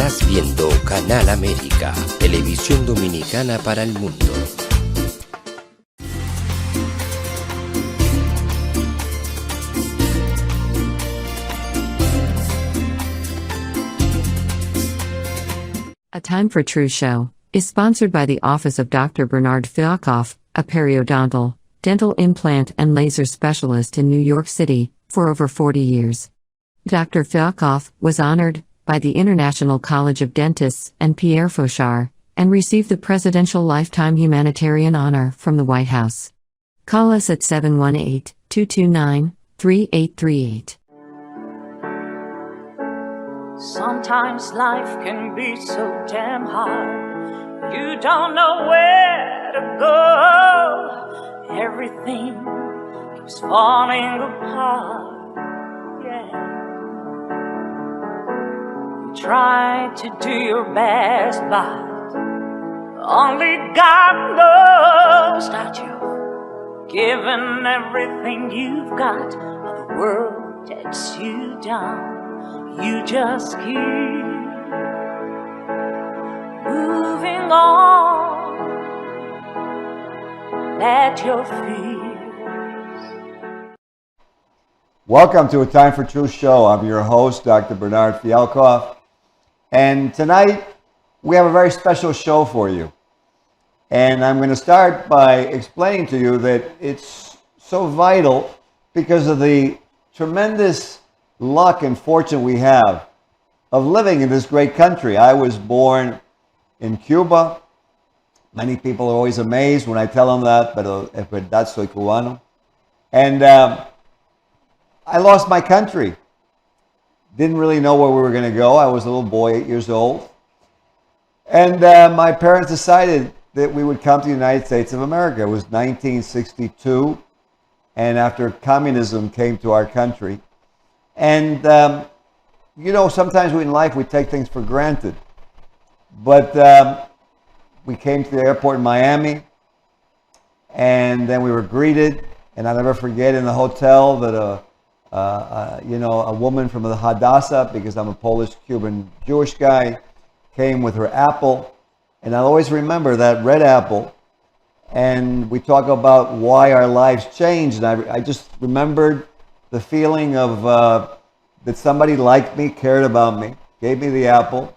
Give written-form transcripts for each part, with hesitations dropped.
Estás viendo Canal América, televisión dominicana para el mundo. A Time for True show is sponsored by the Office of Dr. Bernard Fialkoff, a periodontal, dental implant and laser specialist in New York City, for over 40 years. Dr. Fialkoff was honored by the International College of Dentists and Pierre Fauchard, and received the Presidential Lifetime Humanitarian Honor from the White House. Call us at 718-229-3838. Sometimes life can be so damn hard. You don't know where to go. Everything keeps falling apart. Yeah. You try to do your best, but only God knows that you've given everything you've got, but the world takes you down. You just keep moving on. Let your fears. Welcome to A Time for Truth show. I'm your host, Dr. Bernard Fialkoff. And tonight, we have a very special show for you. And I'm going to start by explaining to you that it's so vital because of the tremendous luck and fortune we have of living in this great country. I was born in Cuba. Many people are always amazed when I tell them that, pero es verdad, soy cubano. And I lost my country. Didn't really know where we were going to go. I was a little boy, 8 years old. And my parents decided that we would come to the United States of America. It was 1962, and after communism came to our country. And, you know, sometimes in life we take things for granted. But we came to the airport in Miami, and then we were greeted, and I'll never forget in the hotel that a woman from the Hadassah, because I'm a Polish, Cuban, Jewish guy, came with her apple. And I'll always remember that red apple. And we talk about why our lives changed. And I just remembered the feeling of that somebody liked me, cared about me, gave me the apple,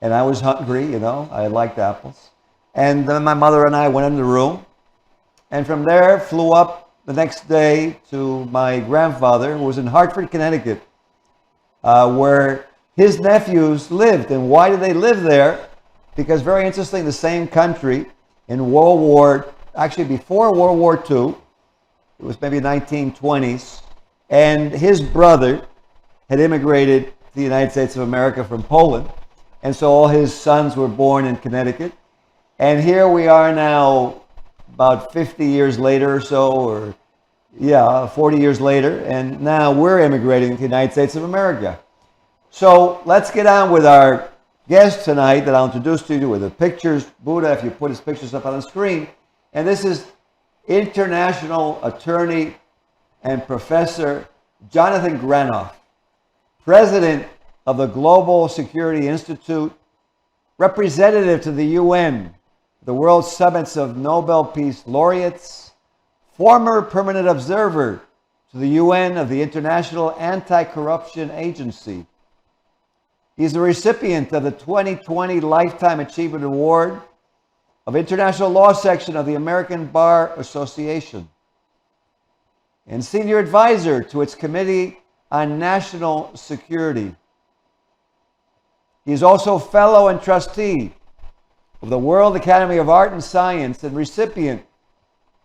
and I was hungry, you know, I liked apples. And then my mother and I went in the room, and from there flew up the next day to my grandfather, who was in Hartford, Connecticut, where his nephews lived. And why did they live there? Because very interesting, the same country in before World War II, it was maybe 1920s, and his brother had immigrated to the United States of America from Poland. And so all his sons were born in Connecticut. And here we are now, about 50 years later or so, 40 years later, and now we're immigrating to the United States of America. So let's get on with our guest tonight that I'll introduce to you with the pictures. Buddha, if you put his pictures up on the screen. And this is international attorney and Professor Jonathan Granoff, president of the Global Security Institute, representative to the UN, the World Summits of Nobel Peace Laureates, former permanent observer to the UN of the International Anti-Corruption Agency. He's the recipient of the 2020 Lifetime Achievement Award of International Law Section of the American Bar Association, and senior advisor to its Committee on National Security. He is also fellow and trustee of the World Academy of Art and Science and recipient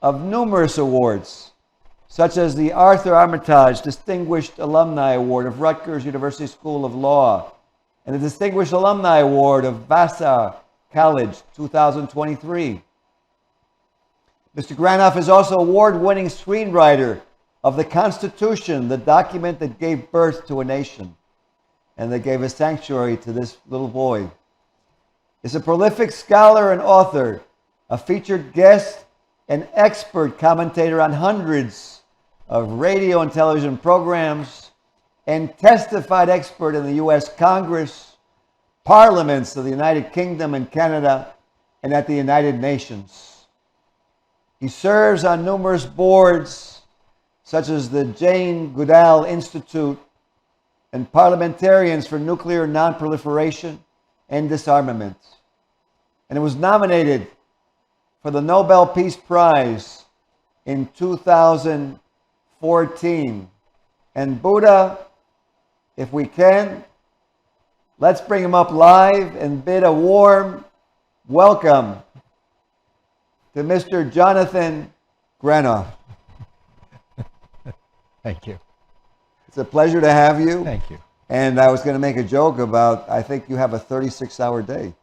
of numerous awards, such as the Arthur Armitage Distinguished Alumni Award of Rutgers University School of Law and the Distinguished Alumni Award of Vassar College 2023. Mr. Granoff is also award-winning screenwriter of the Constitution, the document that gave birth to a nation and that gave a sanctuary to this little boy. Is a prolific scholar and author, a featured guest and expert commentator on hundreds of radio and television programs, and testified expert in the U.S. Congress, parliaments of the United Kingdom and Canada and at the United Nations. He serves on numerous boards, such as the Jane Goodall Institute and Parliamentarians for Nuclear Nonproliferation and Disarmament. And it was nominated for the Nobel Peace Prize in 2014. And Buddha, if we can, let's bring him up live and bid a warm welcome to Mr. Jonathan Granoff. Thank you. It's a pleasure to have you. Thank you. And I was going to make a joke about, I think you have a 36-hour day.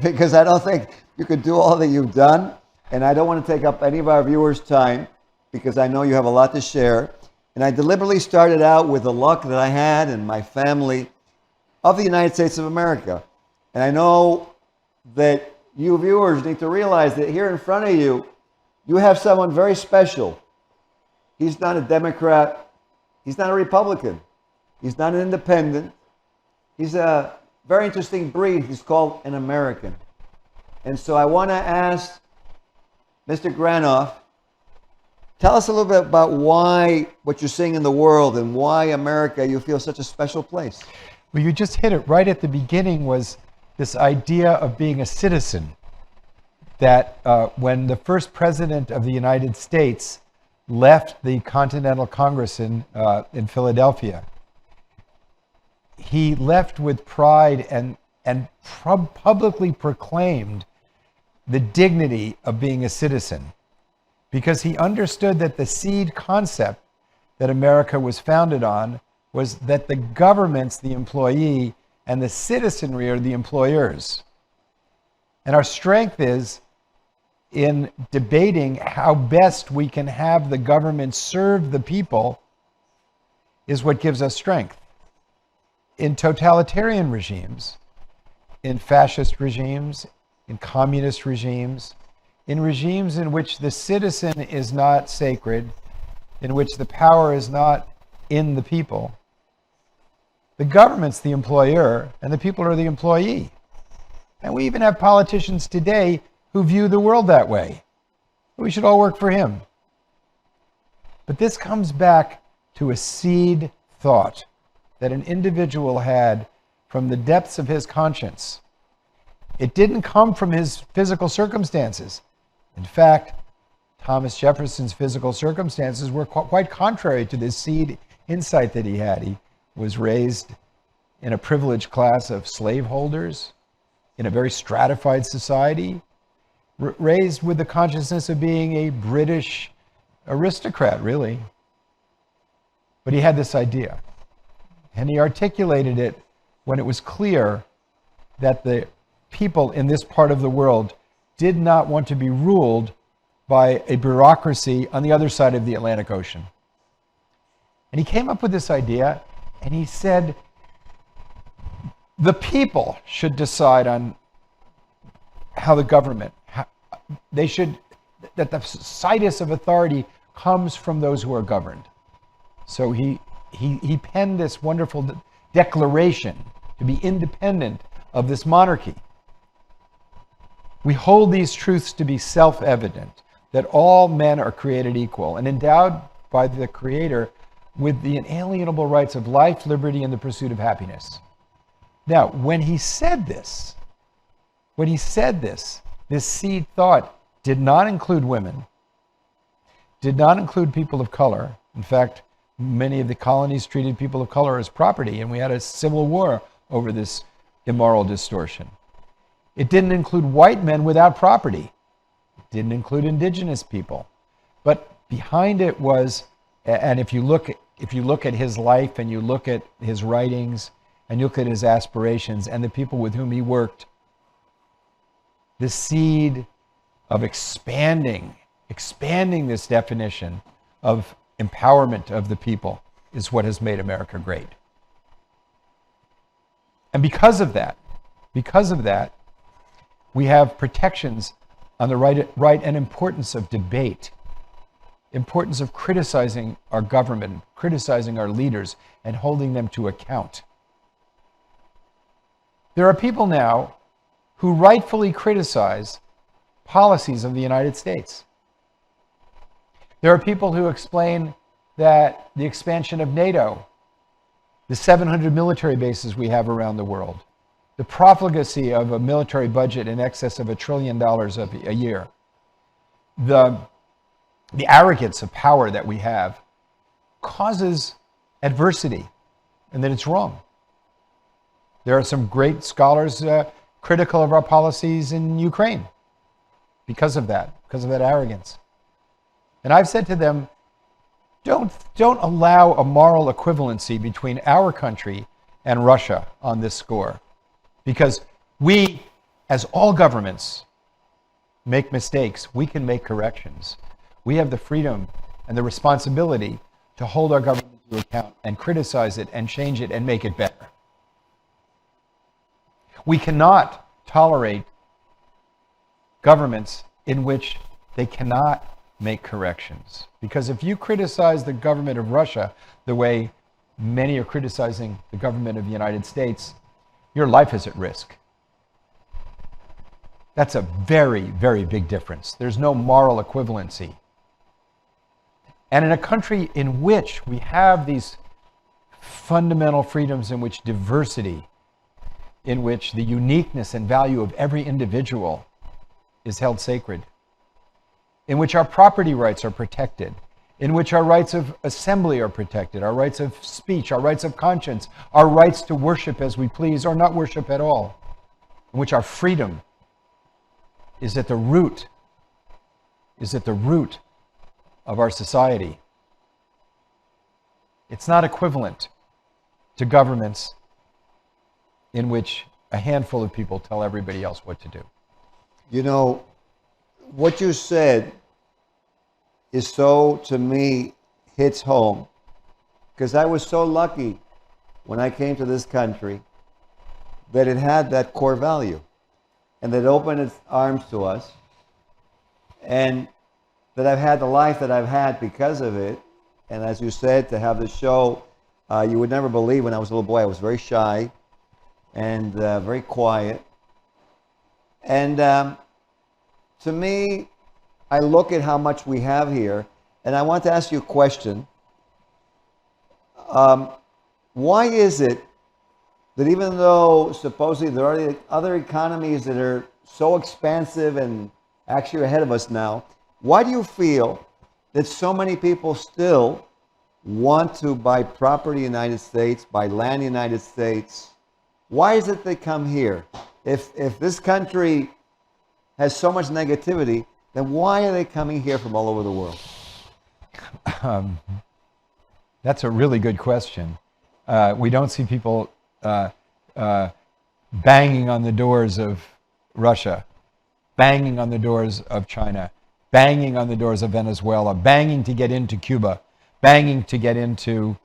Because I don't think you could do all that you've done. And I don't want to take up any of our viewers' time because I know you have a lot to share. And I deliberately started out with the luck that I had and my family of the United States of America. And I know that you viewers need to realize that here in front of you, you have someone very special. He's not a Democrat. He's not a Republican. He's not an independent. He's a very interesting breed. He's called an American. And so I want to ask Mr. Granoff, tell us a little bit about why, what you're seeing in the world and why America, you feel such a special place. Well, you just hit it right at the beginning, was this idea of being a citizen. That when the first president of the United States left the Continental Congress in Philadelphia, he left with pride and publicly proclaimed the dignity of being a citizen, because he understood that the seed concept that America was founded on was that the government's the employee and the citizenry are the employers. And our strength is in debating how best we can have the government serve the people is what gives us strength. In totalitarian regimes, in fascist regimes, in communist regimes, in regimes in which the citizen is not sacred, in which the power is not in the people, the government's the employer and the people are the employee. And we even have politicians today who view the world that way. We should all work for him. But this comes back to a seed thought that an individual had from the depths of his conscience. It didn't come from his physical circumstances. In fact, Thomas Jefferson's physical circumstances were quite contrary to this seed insight that he had. He was raised in a privileged class of slaveholders, in a very stratified society, raised with the consciousness of being a British aristocrat, really. But he had this idea, and he articulated it when it was clear that the people in this part of the world did not want to be ruled by a bureaucracy on the other side of the Atlantic Ocean. And he came up with this idea, and he said, the people should decide on how the government, that the situs of authority comes from those who are governed. So he penned this wonderful declaration to be independent of this monarchy. We hold these truths to be self-evident, that all men are created equal and endowed by the Creator with the inalienable rights of life, liberty, and the pursuit of happiness. Now, when he said this, this seed thought did not include women, did not include people of color. In fact, many of the colonies treated people of color as property, and we had a civil war over this immoral distortion. It didn't include white men without property. It didn't include indigenous people. But behind it was, and if you look at his life and you look at his writings and you look at his aspirations and the people with whom he worked, the seed of expanding this definition of empowerment of the people is what has made America great. And because of that, we have protections on the right and importance of debate, importance of criticizing our government, criticizing our leaders, and holding them to account. There are people now who rightfully criticize policies of the United States. There are people who explain that the expansion of NATO, the 700 military bases we have around the world, the profligacy of a military budget in excess of $1 trillion a year, the arrogance of power that we have causes adversity, and that it's wrong. There are some great scholars critical of our policies in Ukraine because of that arrogance. And I've said to them, don't allow a moral equivalency between our country and Russia on this score. Because we, as all governments, make mistakes. We can make corrections. We have the freedom and the responsibility to hold our government to account and criticize it and change it and make it better. We cannot tolerate governments in which they cannot make corrections. Because if you criticize the government of Russia the way many are criticizing the government of the United States, your life is at risk. That's a very, very big difference. There's no moral equivalency. And in a country in which we have these fundamental freedoms, in which diversity, in which the uniqueness and value of every individual is held sacred, in which our property rights are protected, in which our rights of assembly are protected, our rights of speech, our rights of conscience, our rights to worship as we please or not worship at all, in which our freedom is at the root of our society. It's not equivalent to governments in which a handful of people tell everybody else what to do. You know, what you said is so, to me, hits home. Because I was so lucky when I came to this country that it had that core value and that it opened its arms to us, and that I've had the life that I've had because of it. And as you said, to have the show, you would never believe, when I was a little boy, I was very shy and very quiet. And to me, I look at how much we have here, and I want to ask you a question. Why is it that even though supposedly there are other economies that are so expansive and actually ahead of us now, why do you feel that so many people still want to buy property in the United States, buy land in the United States? Why is it they come here? If this country has so much negativity, then why are they coming here from all over the world? That's a really good question. We don't see people banging on the doors of Russia, banging on the doors of China, banging on the doors of Venezuela, banging to get into Cuba, banging to get into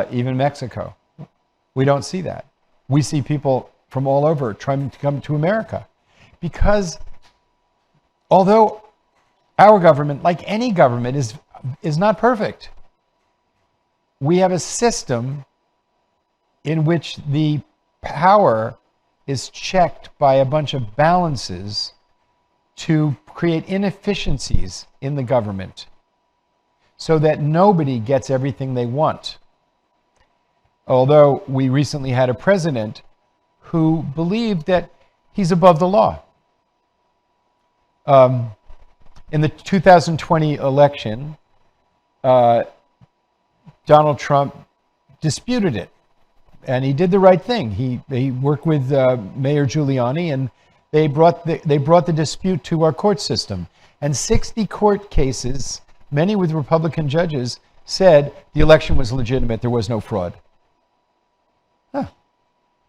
even Mexico. We don't see that. We see people from all over trying to come to America. Because although our government, like any government, is not perfect, we have a system in which the power is checked by a bunch of balances to create inefficiencies in the government so that nobody gets everything they want. Although we recently had a president who believed that he's above the law. In the 2020 election, Donald Trump disputed it, and he did the right thing. He worked with Mayor Giuliani, and they brought the dispute to our court system. And 60 court cases, many with Republican judges, said the election was legitimate, there was no fraud.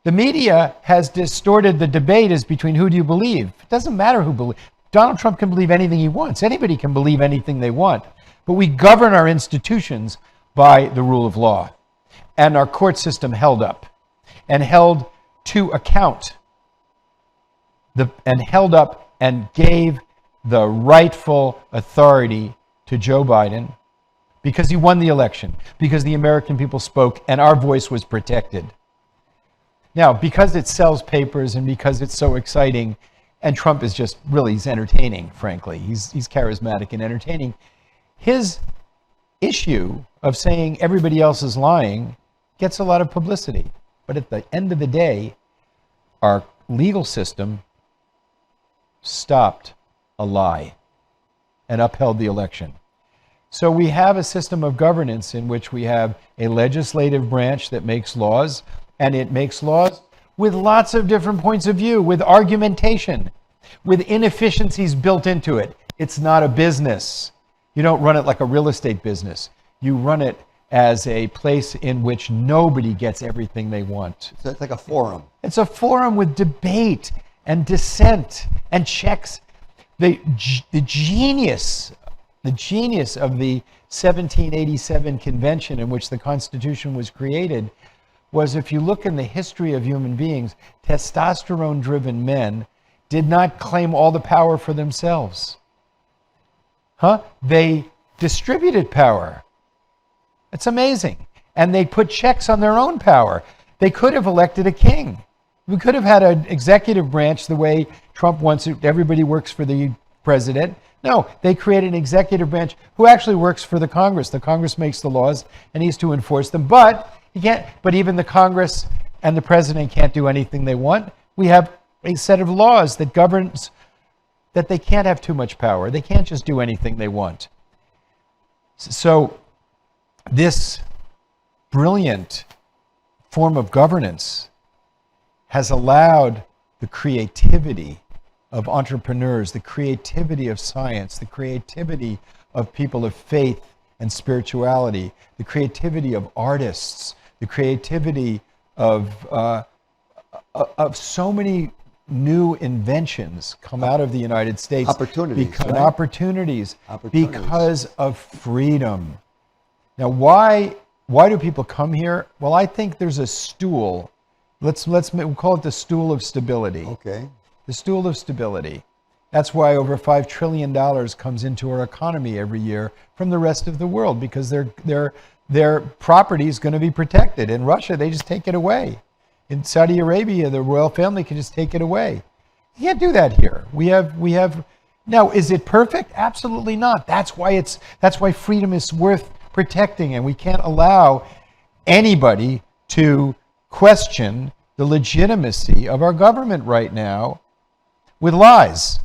The media has distorted the debate as between who do you believe. It doesn't matter who believes. Donald Trump can believe anything he wants. Anybody can believe anything they want. But we govern our institutions by the rule of law. And our court system held up and held to account and gave the rightful authority to Joe Biden because he won the election, because the American people spoke and our voice was protected. Now, because it sells papers and because it's so exciting, and Trump is just really, he's entertaining, frankly. He's charismatic and entertaining. His issue of saying everybody else is lying gets a lot of publicity. But at the end of the day, our legal system stopped a lie and upheld the election. So we have a system of governance in which we have a legislative branch that makes laws, and it makes laws with lots of different points of view, with argumentation, with inefficiencies built into it. It's not a business. You don't run it like a real estate business. You run it as a place in which nobody gets everything they want. So it's like a forum. It's a forum with debate and dissent and checks. The genius of the 1787 convention in which the Constitution was created was, if you look in the history of human beings, testosterone-driven men did not claim all the power for themselves. They distributed power. It's amazing. And they put checks on their own power. They could have elected a king. We could have had an executive branch the way Trump wants it. Everybody works for the president. No, they created an executive branch who actually works for the Congress. The Congress makes the laws and he's to enforce them. But he can't. But even the Congress and the president can't do anything they want. We have a set of laws that governs that they can't have too much power. They can't just do anything they want. So this brilliant form of governance has allowed the creativity of entrepreneurs, the creativity of science, the creativity of people of faith and spirituality, the creativity of artists, the creativity of so many new inventions come out of the United States. Opportunities because of freedom. Now, why do people come here? Well, I think there's a stool. We'll call it the stool of stability. Okay. The stool of stability. That's why over $5 trillion comes into our economy every year from the rest of the world, because their property is going to be protected. In Russia, they just take it away. In Saudi Arabia, the royal family can just take it away. You can't do that here. We have. Now, is it perfect? Absolutely not. That's why freedom is worth protecting, and we can't allow anybody to question the legitimacy of our government right now with lies.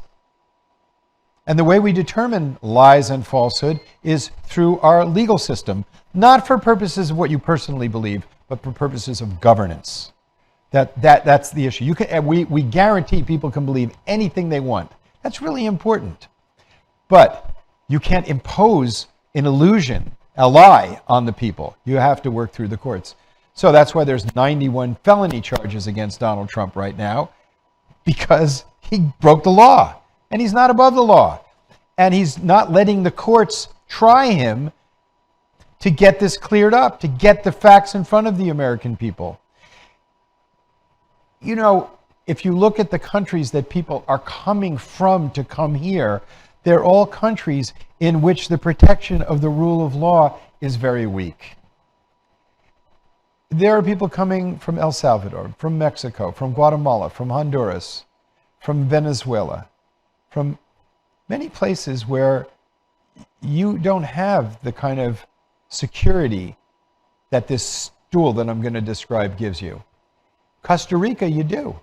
And the way we determine lies and falsehood is through our legal system, not for purposes of what you personally believe, but for purposes of governance. That's the issue. We guarantee people can believe anything they want. That's really important. But you can't impose an illusion, a lie on the people. You have to work through the courts. So that's why there's 91 felony charges against Donald Trump right now, because he broke the law, and he's not above the law. And he's not letting the courts try him to get this cleared up, to get the facts in front of the American people. You know, if you look at the countries that people are coming from to come here, they're all countries in which the protection of the rule of law is very weak. There are people coming from El Salvador, from Mexico, from Guatemala, from Honduras, from Venezuela, from many places where you don't have the kind of security that this stool that I'm going to describe gives you. Costa Rica, you do.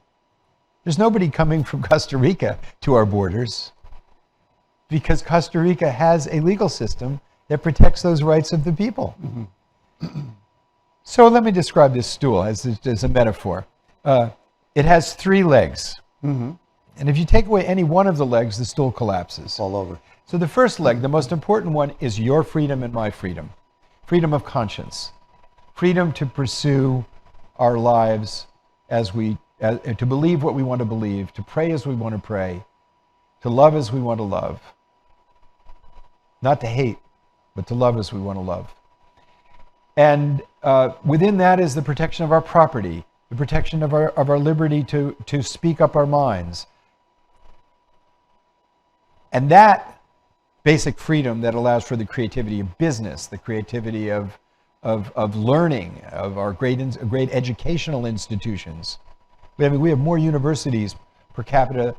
There's nobody coming from Costa Rica to our borders, because Costa Rica has a legal system that protects those rights of the people. Mm-hmm. So let me describe this stool as a metaphor. It has 3 legs. Mm-hmm. And if you take away any one of the legs, the stool collapses. All over. So the first leg, the most important one, is your freedom and my freedom. Freedom of conscience. Freedom to pursue our lives to believe what we want to believe, to pray as we want to pray, to love as we want to love. Not to hate, but to love as we want to love. And within that is the protection of our property, the protection of our liberty to speak up our minds. And that basic freedom that allows for the creativity of business, the creativity of of learning, of our great educational institutions. We have more universities per capita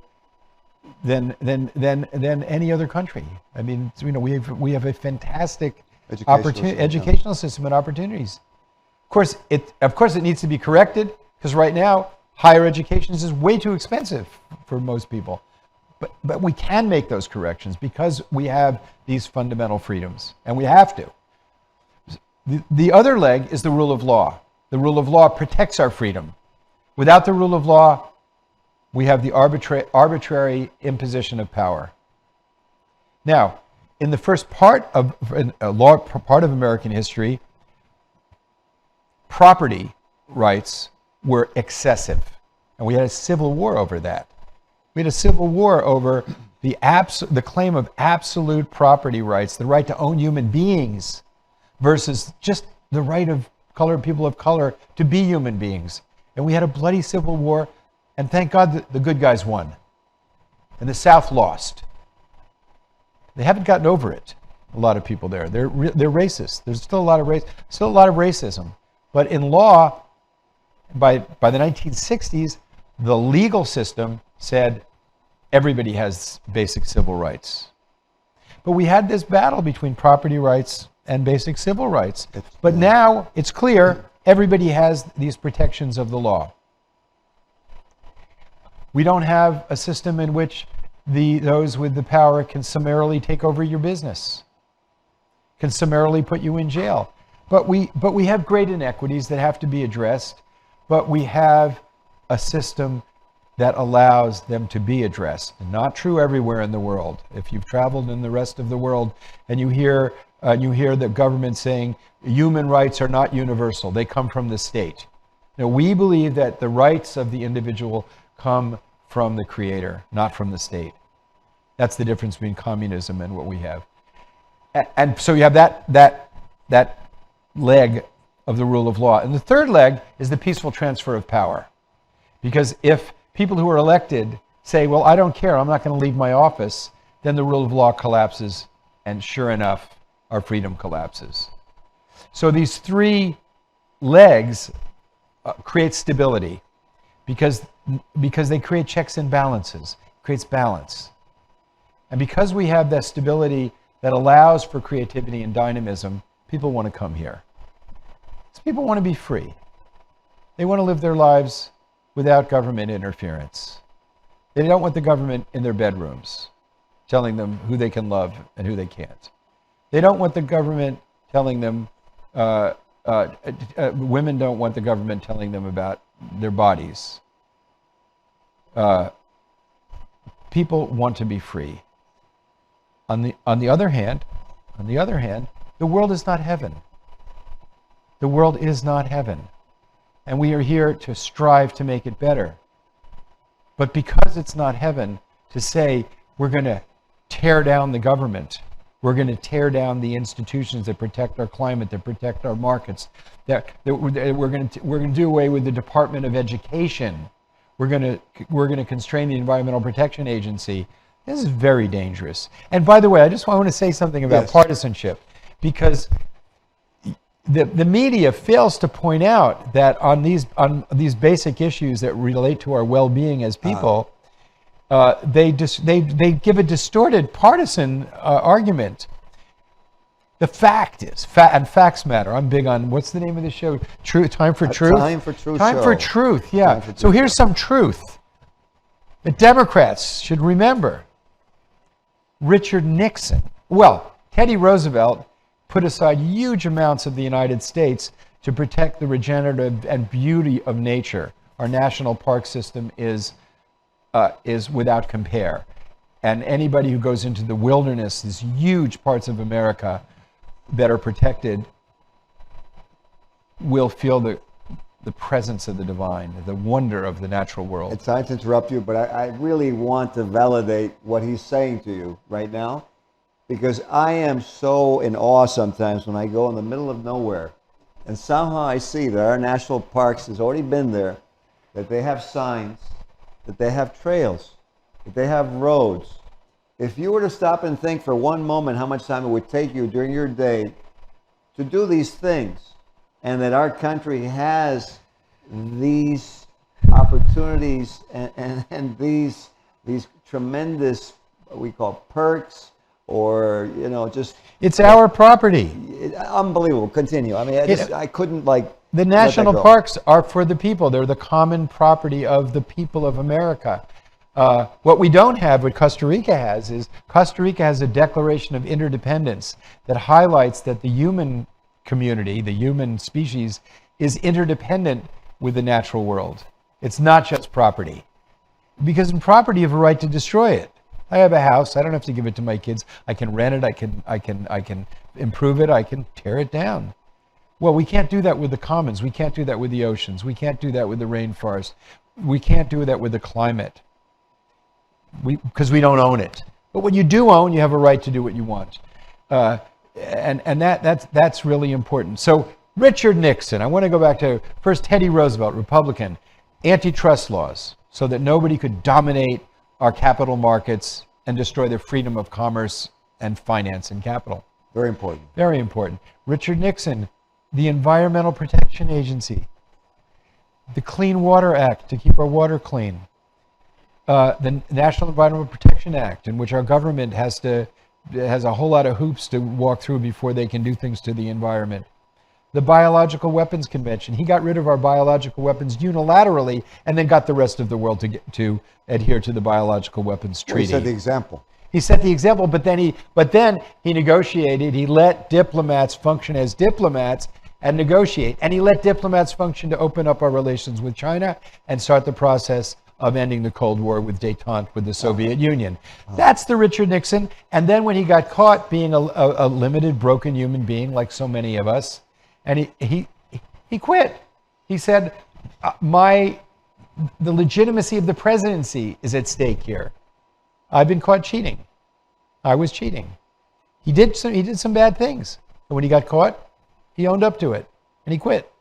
than any other country. I mean, we have a fantastic educational system and opportunities. Of course, it needs to be corrected, because right now higher education is way too expensive for most people. But we can make those corrections because we have these fundamental freedoms, and we have to. The other leg is the rule of law. The rule of law protects our freedom. Without the rule of law, we have the arbitrary imposition of power. Now, in the first part of American history, property rights were excessive, and we had a civil war over that. We had a civil war over the claim of absolute property rights, the right to own human beings, versus just the right of people of color to be human beings. And we had a bloody civil war, and thank God the good guys won, and the South lost. They haven't gotten over it. A lot of people there, they're racist. There's still a lot of racism. But in law, by the 1960s, the legal system said everybody has basic civil rights. But we had this battle between property rights and basic civil rights. But now it's clear everybody has these protections of the law. We don't have a system in which those with the power can summarily take over your business, can summarily put you in jail. But we have great inequities that have to be addressed, but we have a system that allows them to be addressed. Not true everywhere in the world. If you've traveled in the rest of the world and you hear the government saying human rights are not universal, they come from the state. Now, we believe that the rights of the individual come from the Creator, not from the state. That's the difference between communism and what we have. And so you have that leg of the rule of law. And the third leg is the peaceful transfer of power. Because if people who are elected say, well, I don't care, I'm not going to leave my office, then the rule of law collapses, and sure enough, our freedom collapses. So these three legs create stability because they create checks and balances, creates balance. And because we have that stability that allows for creativity and dynamism, people want to come here. So people want to be free. They want to live their lives without government interference. They don't want the government in their bedrooms telling them who they can love and who they can't. They don't want the government telling them, women don't want the government telling them about their bodies. People want to be free. On the other hand, the world is not heaven. The world is not heaven. And we are here to strive to make it better. But because it's not heaven, to say we're going to tear down the government, we're going to tear down the institutions that protect our climate, that protect our markets, that we're going to do away with the Department of Education, we're going to constrain the Environmental Protection Agency. This is very dangerous. And by the way, I want to say something about partisanship, because the media fails to point out that on these basic issues that relate to our well-being as people, they give a distorted partisan argument. The fact is, and facts matter. I'm big on, what's the name of the show? Time for Truth? Time for Truth. Time for Truth, yeah. So here's some truth that Democrats should remember. Richard Nixon. Well, Teddy Roosevelt put aside huge amounts of the United States to protect the regenerative and beauty of nature. Our national park system is without compare. And anybody who goes into the wilderness, these huge parts of America that are protected, will feel the presence of the divine, the wonder of the natural world. It's time to interrupt you, but I really want to validate what he's saying to you right now, because I am so in awe sometimes when I go in the middle of nowhere and somehow I see that our national parks has already been there, that they have signs, that they have trails, that they have roads. If you were to stop and think for one moment how much time it would take you during your day to do these things, and that our country has these opportunities and these tremendous, what we call perks, or just It's our property. unbelievable. Continue. I mean, I couldn't The national parks are for the people. They're the common property of the people of America. What we don't have, what Costa Rica has, is Costa Rica has a Declaration of Interdependence that highlights that the human community, the human species, is interdependent with the natural world. It's not just property. Because in property, you have a right to destroy it. I have a house. I don't have to give it to my kids. I can rent it. I can improve it. I can tear it down. Well, we can't do that with the commons. We can't do that with the oceans. We can't do that with the rainforest. We can't do that with the climate. Because we don't own it. But what you do own, you have a right to do what you want. And that's really important. So Richard Nixon, I want to go back to first Teddy Roosevelt, Republican, antitrust laws, so that nobody could dominate our capital markets and destroy the freedom of commerce and finance and capital. Very important. Very important. Richard Nixon, the Environmental Protection Agency, the Clean Water Act to keep our water clean, the National Environmental Protection Act, in which our government has a whole lot of hoops to walk through before they can do things to the environment. The Biological Weapons Convention. He got rid of our biological weapons unilaterally and then got the rest of the world to adhere to the Biological Weapons Treaty. He set the example. He set the example, but then he negotiated. He let diplomats function as diplomats and negotiate. And he let diplomats function to open up our relations with China and start the process of ending the Cold War with détente with the Soviet Union. That's the Richard Nixon. And then when he got caught being a limited, broken human being, like so many of us, and he quit. He said, the legitimacy of the presidency is at stake here. I've been caught cheating. I was cheating. He did some bad things. And when he got caught, he owned up to it and he quit.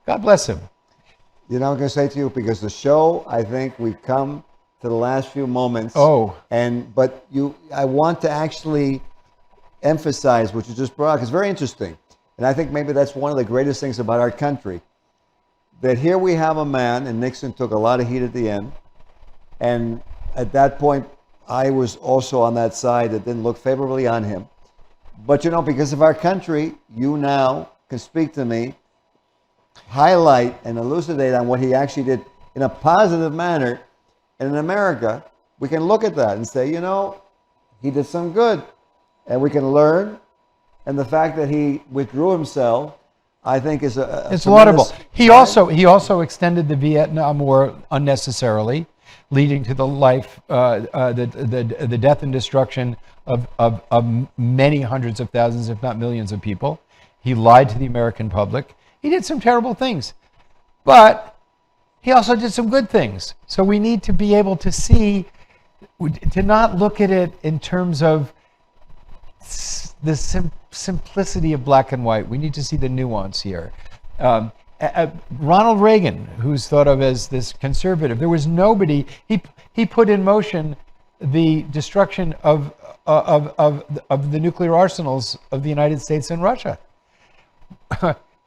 God bless him. I'm going to say to you, because the show, I think we've come to the last few moments. Oh. But I want to actually emphasize what you just brought up, because it's very interesting. And I think maybe that's one of the greatest things about our country, that here we have a man, and Nixon took a lot of heat at the end. And at that point, I was also on that side that didn't look favorably on him. But because of our country, you now can speak to me, highlight and elucidate on what he actually did in a positive manner. And in America, we can look at that and say, he did some good. And we can learn. And the fact that he withdrew himself, I think, is it's laudable. He also extended the Vietnam War unnecessarily, leading to the death and destruction of many hundreds of thousands, if not millions of people. He lied to the American public. He did some terrible things, but he also did some good things. So we need to be able to see, to not look at it in terms of the simplicity of black and white. We need to see the nuance here. Ronald Reagan, who's thought of as this conservative, there was nobody. He put in motion the destruction of the nuclear arsenals of the United States and Russia.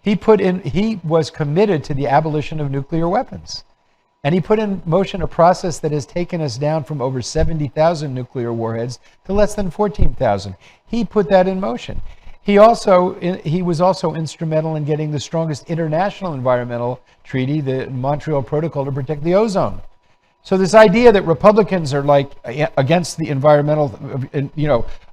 He was committed to the abolition of nuclear weapons. And he put in motion a process that has taken us down from over 70,000 nuclear warheads to less than 14,000. He put that in motion. He was also instrumental in getting the strongest international environmental treaty, the Montreal Protocol, to protect the ozone. So this idea that Republicans are against the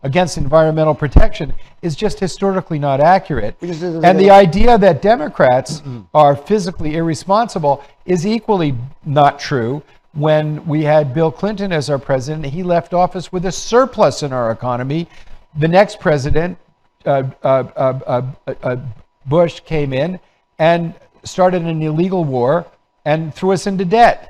against environmental protection is just historically not accurate. And the idea that Democrats are physically irresponsible is equally not true. When we had Bill Clinton as our president, he left office with a surplus in our economy. The next president, Bush, came in and started an illegal war and threw us into debt.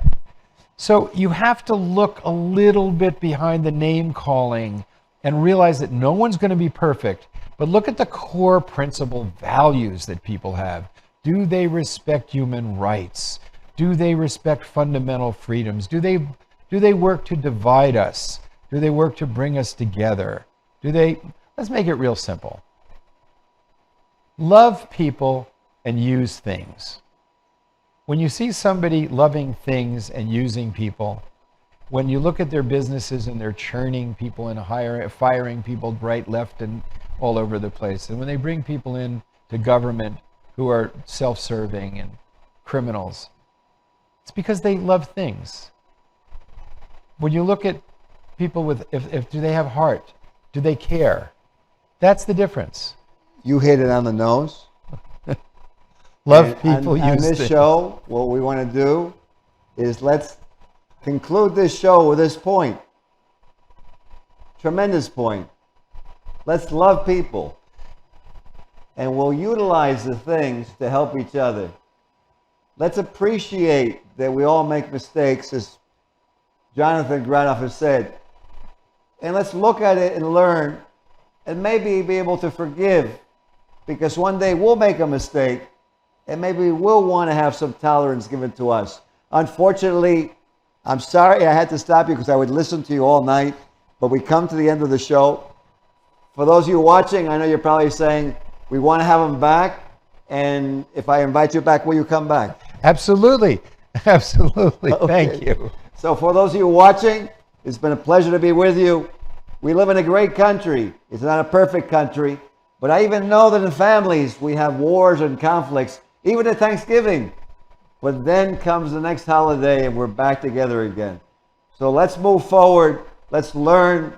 So you have to look a little bit behind the name calling and realize that no one's going to be perfect, but look at the core principal values that people have. Do they respect human rights? Do they respect fundamental freedoms? Do they work to divide us? Do they work to bring us together? Let's make it real simple. Love people and use things. When you see somebody loving things and using people, when you look at their businesses and they're churning people and firing people right, left, and all over the place, and when they bring people in to government who are self-serving and criminals, it's because they love things. When you look at people with, if do they have heart? Do they care? That's the difference. You hit it on the nose. Love people, use on this things. show, what we want to do is let's conclude this show with this point. Tremendous point. Let's love people. And we'll utilize the things to help each other. Let's appreciate that we all make mistakes, as Jonathan Granoff has said. And let's look at it and learn and maybe be able to forgive, because one day we'll make a mistake and maybe we'll want to have some tolerance given to us. Unfortunately, I'm sorry I had to stop you because I would listen to you all night, but we come to the end of the show. For those of you watching, I know you're probably saying, we want to have him back, and if I invite you back, will you come back? Absolutely. Absolutely. Okay. Thank you. So for those of you watching, it's been a pleasure to be with you. We live in a great country. It's not a perfect country, but I even know that in families we have wars and conflicts, even at Thanksgiving. But then comes the next holiday and we're back together again. So let's move forward. Let's learn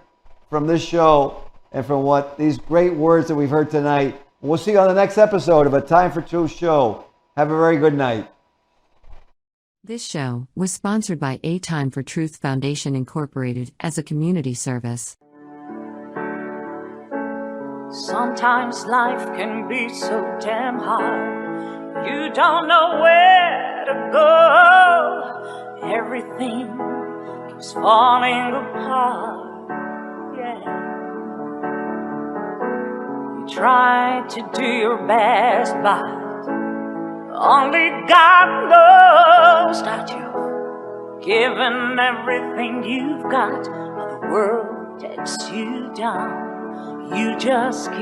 from this show and from what these great words that we've heard tonight. We'll see you on the next episode of A Time for Truth show. Have a very good night. This show was sponsored by A Time for Truth Foundation Incorporated as a community service. Sometimes life can be so damn hard. You don't know where to go. Everything keeps falling apart. Yeah. You try to do your best, but only God knows that you've given everything you've got, but the world takes you down. You just keep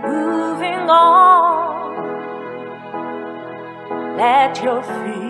moving on. Let your feet